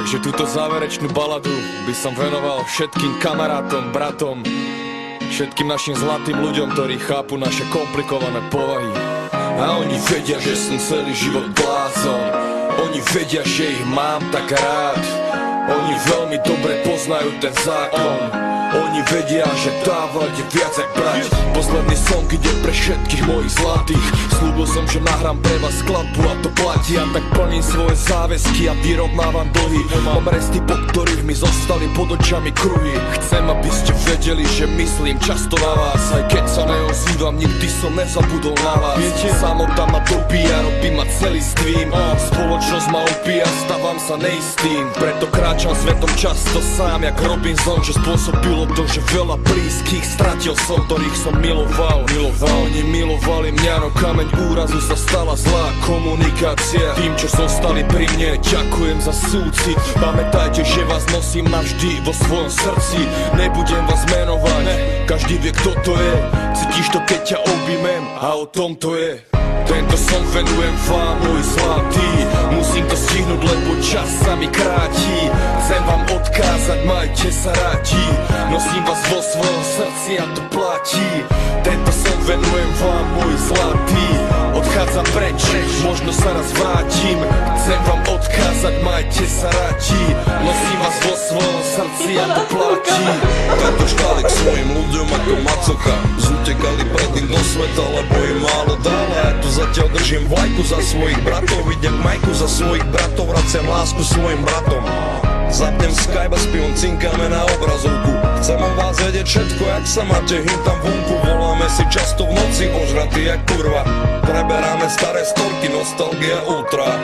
Takže túto záverečnú baladu by som venoval všetkým kamarátom, bratom, všetkým našim zlatým ľuďom, ktorí chápu naše komplikované povahy. A oni vedia, že som celý život blázon. Oni vedia, že ich mám tak rád. Oni veľmi dobre poznajú ten zákon. Oni vedia, že dávať je viac jak brať. Posledný song ide pre všetkých mojich zlatých. Slúbil som, že nahrám pre vás skladbu a to platí. A tak plním svoje záväzky a vyrovnávam dlhy. Mám resty, po ktorých mi zostali pod očami kruhy. Chcem, aby ste vedeli, že myslím často na vás. Aj keď sa neozývam, nikdy som nezabudol na vás. Viete, samota ma dobíja, robí ma celistvým. Spoločnosť ma opíja, stávam sa neistým. Preto kráčam svetom často sám, jak Robinson, že spôsobilo to, že veľa blízkych stratil som, ktorých som miloval. Oni milovali mňa, no kameň úrazu sa stala zlá komunikácia. Tým, čo zostali pri mne, ďakujem za súcit. Pamätajte, že vás nosím navždy vo svojom srdci. Nebudem vás menovať, každý vie, kto to je. Cítiš to, keď ťa objímem, a o tom to je. Tento song venujem vám, môj zlatý. Musím to stihnúť, lebo čas sa mi kráti. Chcem vám odkázať, majte sa rádi. Nosím vás vo svojom srdci a to platí. Tento song venujem vám, môj zlatý. Odchádzam preč, možno sa raz vrátim. Chcem vám odkázať, majte sa rádi. Nosím vás vo svojom srdci a to platí. Tento štálik svojim ľuďom ako macocha zutekali predtým do sveta, lebo im málo dáva. Ja tu zatiaľ držím vlajku za svojich bratov. Idem majku za svojich bratov, vraciam lásku svojim bratom. Zapnem Skype a s pivom cinkáme na obrazovku. Chcem o vás vedieť všetko, jak sa máte, hym tam vonku. Voláme si často v noci, ožratý jak kurva. Preberáme staré storky, nostalgia ultra.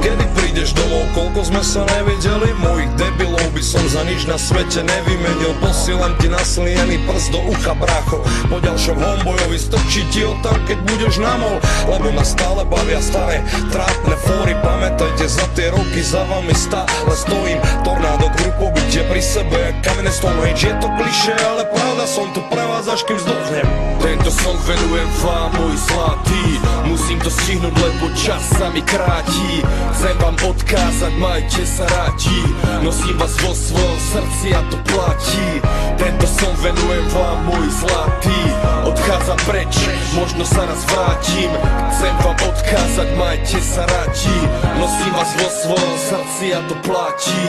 Kedy prídeš domov, koľko sme sa nevideli? Mojich debilov by som za nič na svete nevymenil. Posielam ti nasliený prst do ucha, brácho. Po ďalšom homebojovi strčí ti ho tam, keď budeš na mol. Lebo ma stále bavia staré trápne fóry. Pamätajte, za tie roky za vami stále stojím. Tornádo grupo byť pri sebe jak kamenné Stonehenge. Je to klišé, ale pravda, som tu pre vás, až kým zdochnem. Tento song venujem vám, môj zlatý. Musím to stihnúť, lebo čas sa mi kráti. Chcem vám odkázať, majte sa rádi. Nosím vás vo svojom srdci a to platí. Tento song venujem vám, môj zlatý. Odchádzam preč, možno sa raz vrátim. Chcem vám odkázať, majte sa rádi. Nosím vás vo svojom srdci a to platí.